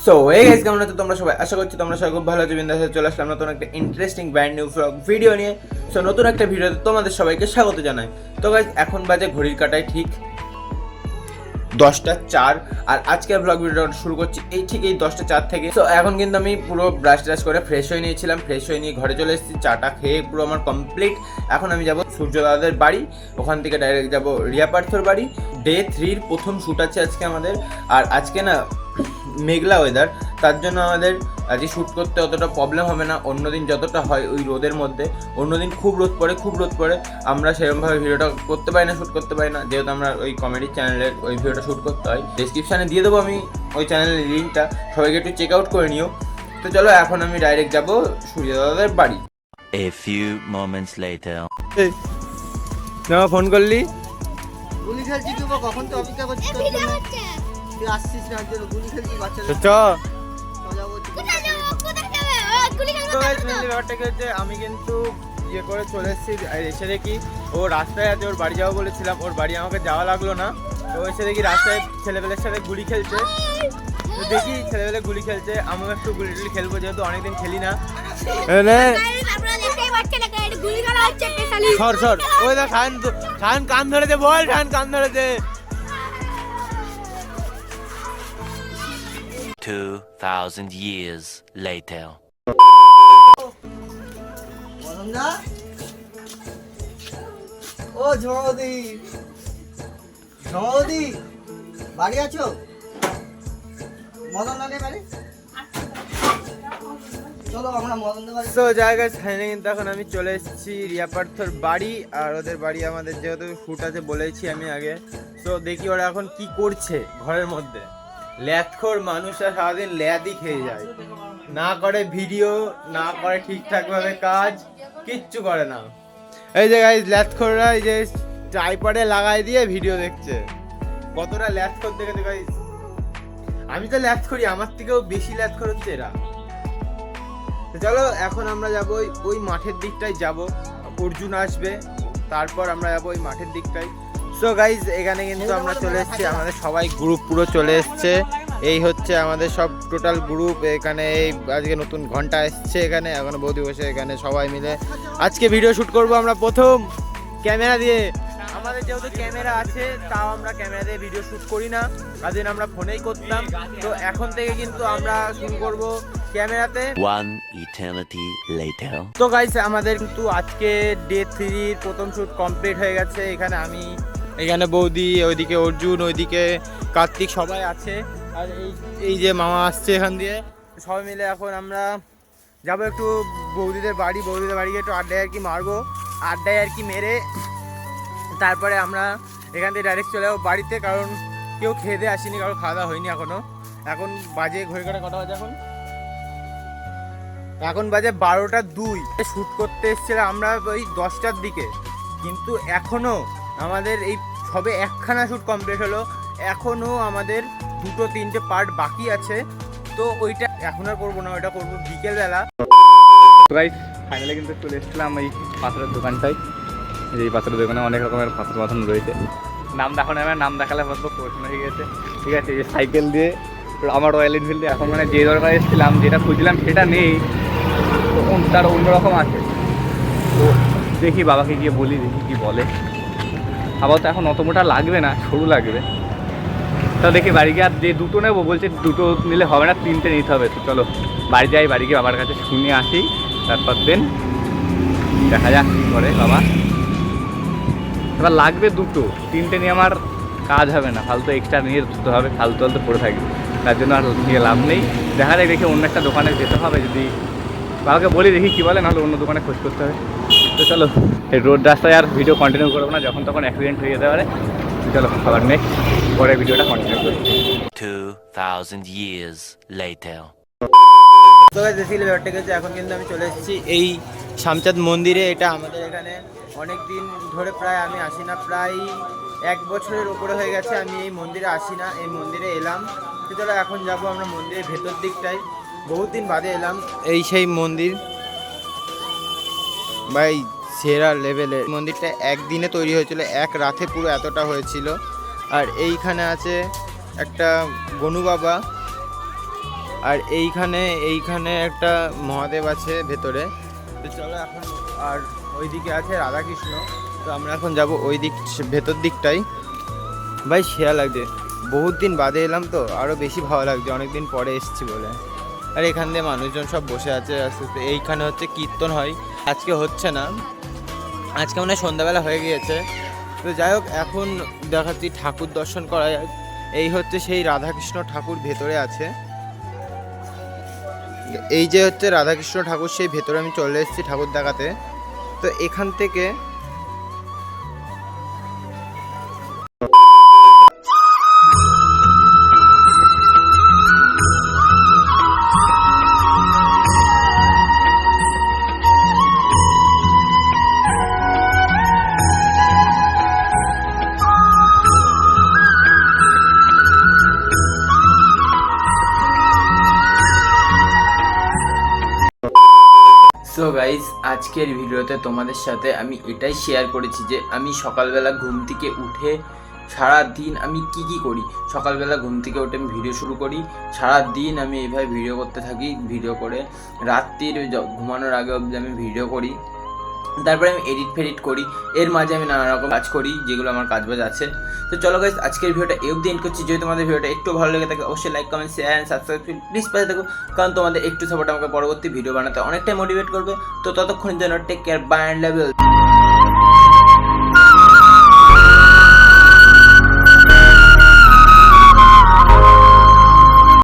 So এই guys, কেমন আছো তোমরা সবাই? আশা করছি তোমরা সবাই খুব ভালো আছো। বিন্দাস চলে আসলাম নতুন একটা interesting brand new blog video নিয়ে। সো নতুন একটা ভিডিওতে তোমাদের সবাইকে স্বাগত জানাই। তো গাইস, এখন বাজে ঘড়ির কাঁটায় ঠিক 10টা 4, আর আজকের ব্লগ ভিডিওটা শুরু করছি এই 10টা 4 থেকে। তো এখন কিন্তু আমি পুরো ব্রাশ ট্রাশ করে ফ্রেশ হয়ে নিয়েছিলাম, ফ্রেশ হয়ে নিয়ে ঘরে চলে এসেছি। চাটা খেয়ে পুরো আমার কমপ্লিট। এখন আমি যাব সূর্য দাদাদের বাড়ি, ওখান থেকে ডাইরেক্ট যাব রিয়া পার্থর বাড়ি। ডে 3 প্রথম শ্যুট আছে আজকে আমাদের। আর আজকে না মেঘলা ওয়েদার, তার জন্য আমাদের আজকে শ্যুট করতে অতটা প্রবলেম হবে না। অন্যদিন যতটা হয় ওই রোদের মধ্যে, অন্যদিন খুব রোদ পড়ে আমরা সেরকমভাবে ভিডিওটা করতে পারি না, শ্যুট করতে পারি না, যেহেতু আমরা ওই কমেডি চ্যানেলের ওই ভিডিওটা শ্যুট করতে হয়। ডেসক্রিপশানে দিয়ে দেবো আমি ওই চ্যানেলের লিঙ্কটা, সবাইকে একটু চেক আউট করে নিও। তো চলো এখন আমি ডাইরেক্ট যাব সূর্য দাদাদের বাড়ি। A few moments later. Phone করলি? গুলি খেলছি তুই কখন তো অপেক্ষা করছিস তোর জন্য। তুই আসছিস না, তোর গুলি খেলছি বাচ্চাদের। তো আমি কিন্তু ইয়ে করে চলে এসেছি, এসে দেখি ও রাস্তায় আছে, ওর বাড়ি যাবো বলেছিলাম, ওর বাড়ি আমাকে যাওয়া লাগলো না। তো এসে দেখি রাস্তায় ছেলেবেলের সাথে গুলি খেলছে। তো দেখি ছেলেবেলে গুলি খেলছে, আমিও একটু গুলি টুলি খেলবো, যেহেতু অনেকদিন খেলি না। সর ওই দেখ খান কান ধরেছে, বল খান কান ধরেছে। 2000 years later. মদনদা, ও ঝমাবতী বাড়ি আছো? মদন লাগে বাড়ি, চলো আমরা মদনদা বাড়ি। তো জায়গায় ছাইনে কিন্তু এখন আমি চলে এসেছি রিয়া পার্থর বাড়ি। আর ওদের বাড়ি আমাদের যেহেতু শ্যুট আছে বলেছি আমি আগে। তো দেখি ওরা এখন কি করছে ঘরের মধ্যে। ল্যাথখোর মানুষরা সারাদিন ল্যাদই খেয়ে যায়, না করে ভিডিও, না করে ঠিকঠাকভাবে কাজ, কিচ্ছু করে না। এই যে গাইস, ল্যাথখোররা এই যে ট্রাইপডে লাগাই দিয়ে ভিডিও দেখছে। কতটা ল্যাথখোর দেখেছে গাইস। আমি তো ল্যাথখোরি, আমার থেকেও বেশি ল্যাথখোর হচ্ছে এরা। তো চলো এখন আমরা যাবো ওই মাঠের দিকটায় যাব, অর্জুন আসবে, তারপর আমরা যাবো ওই মাঠের দিকটায়। সো গাইজ, এখানে কিন্তু আমরা চলে এসেছি, আমাদের সবাই গ্রুপ পুরো চলে এসছে। এই হচ্ছে আমাদের সব টোটাল গ্রুপ। এখানে এই আজকে নতুন ঘন্টা এসছে, এখানে এখনো বৌদি বসে, এখানে সবাই মিলে আজকে ভিডিও শ্যুট করব আমরা প্রথম ক্যামেরা দিয়ে। আমাদের যেহেতু ক্যামেরা আছে, তাও আমরা ক্যামেরা দিয়ে ভিডিও শ্যুট করি না, আদিন আমরা ফোনেই করতাম। তো এখন থেকে কিন্তু আমরা শুরু করব ক্যামেরাতে। One eternity later. তো গাইস, আমাদের কিন্তু আজকে ডে 3 প্রথম শ্যুট কমপ্লিট হয়ে গেছে। এখানে বৌদি, ওইদিকে অর্জুন, ওইদিকে কার্তিক, সবাই আছে। আর এই যে মামা আসছে এখান দিয়ে। সবাই মিলে এখন আমরা যাবো একটু বৌদিদের বাড়ি গিয়ে একটু আড্ডায় আর কি মেরে তারপরে আমরা এখান থেকে ডাইরেক্ট চলে যাবো বাড়িতে। কারণ কেউ খেয়ে দিয়ে আসেনি, কারণ খাওয়া দাওয়া হয়নি এখনো। এখন বাজে ঘড়ি কাটা কটা বাজে, এখন বাজে 12টা 2। শ্যুট করতে এসেছিলাম আমরা ওই 10টার দিকে, কিন্তু এখনও আমাদের এই সবে একখানা শ্যুট কমপ্লিট হলো। এখনও আমাদের 2-3টে পার্ট বাকি আছে। তো ওইটা এখন আর করবো না, ওইটা করবো বিকেলবেলা। গাইস, ফাইনালি কিন্তু চলে এসেছিলাম এই পাথরের দোকানটায়। এই পাথরের দোকানে অনেক রকমের পাথর মাথন রয়েছে। নাম দেখানো যাবে, নাম দেখালে হয়তো প্রশ্ন হয়ে গেছে। ঠিক আছে, এই সাইকেল দিয়ে আমার রয়্যাল এনফিল্ডে এখন মানে যে দরকার এসেছিলাম, যেটা খুঁজছিলাম সেটা নেই, তখন তার অন্যরকম আছে। তো দেখি বাবাকে গিয়ে বলি, দেখি কী বলে। আবার তো এখন অত মোটা লাগবে না, সরু লাগবে। তো দেখি বাড়ি গিয়ে, আর যে দুটো নেবো বলছে, দুটো নিলে হবে না, 3টে নিতে হবে। তো চলো বাড়ি যাই, বাড়ি গিয়ে বাবার কাছে শুনে আসি, তারপর দিন দেখা যাক কী করে বাবা। এবার লাগবে দুটো, 3টে নিয়ে আমার কাজ হবে না, ফালতু এক্সট্রা নিয়ে ধুতে হবে, ফালতু পড়ে থাকবে, তার জন্য আর নিয়ে লাভ নেই। দেখা যায় দেখি অন্য একটা দোকানে যেতে হবে, যদি বাবাকে বলি দেখি কী বলে, নাহলে অন্য দোকানে খোঁজ করতে হবে। তো চলো, এই রোড রাস্তায় আর ভিডিও কন্টিনিউ করবো না, যখন তখন অ্যাক্সিডেন্ট হয়ে যেতে পারে। চলো আবার নেক্সট পরে ভিডিওটা কন্টিনিউ করি। 2000 years later. তো বেসিক্যালি ব্যাপারটা গেছে, এখন কিন্তু আমি চলে এসেছি এই শামচাঁদ মন্দিরে। এটা আমাদের এখানে অনেক দিন ধরে, প্রায় আমি আসি না, প্রায় 1 বছরের উপরে হয়ে গেছে আমি এই মন্দিরে আসি না। এই মন্দিরে এলাম, তো চলো এখন যাবো আমরা মন্দিরের ভেতর দিকটায়। বহুত দিন বাদে এলাম এই সেই মন্দির, ভাই সেরা লেভেলে। মন্দিরটা একদিনে তৈরি হয়েছিল, এক রাতে পুরো এতটা হয়েছিল। আর এইখানে আছে একটা গনু বাবা, আর এইখানে একটা মহাদেব আছে ভেতরে। তো চলো এখন, আর ওইদিকে আছে রাধাকৃষ্ণ। তো আমরা এখন যাব ওই দিক, ভেতর দিকটাই। ভাই শেয়া লাগছে, বহুত দিন বাদে এলাম তো আরও বেশি ভালো লাগছে, অনেকদিন পরে এসেছি বলে। আর এখান দিয়ে মানুষজন সব বসে আছে আস্তে আস্তে। এইখানে হচ্ছে কীর্তন হয়, আজকে হচ্ছে না, আজকে মনে হয় সন্ধ্যাবেলা হয়ে গিয়েছে। তো যাই হোক, এখন দেখাচ্ছি ঠাকুর দর্শন করা যায়। এই হচ্ছে সেই রাধাকৃষ্ণ ঠাকুর ভেতরে আছে, এই যে হচ্ছে রাধাকৃষ্ণ ঠাকুর, সেই ভেতরে আমি চলে এসেছি ঠাকুর দেখাতে। তো এখান থেকে সো গাইস, আজকের ভিডিওতে তোমাদের সাথে আমি এটাই শেয়ার করেছি যে আমি সকালবেলা ঘুম থেকে উঠে সারা দিন আমি কি করি। সকালবেলা ঘুম থেকে উঠে আমি ভিডিও শুরু করি, সারা দিন আমি এইভাবে ভিডিও করতে থাকি, ভিডিও করে রাত্রির ঘুমানোর আগে অবধি আমি ভিডিও করি, তারপরে আমি এডিট করি, এর মাঝে আমি নানা রকম কাজ করি যেগুলো আমার কাজবাজ আছে। তো চলো গাইস, আজকের ভিডিওটা এই অবধি এন্ড করছি। যদি তোমাদের ভিডিওটা একটু ভালো লেগে থাকে অবশ্যই like, comment, share and subscribe please পাশে থাকো, কারণ তোমাদের একটু সাপোর্ট আমাকে পরবর্তী ভিডিও বানাতে অনেকটাই মোটিভেট করবে। তো ততক্ষণের জন্য take care, bye and love you.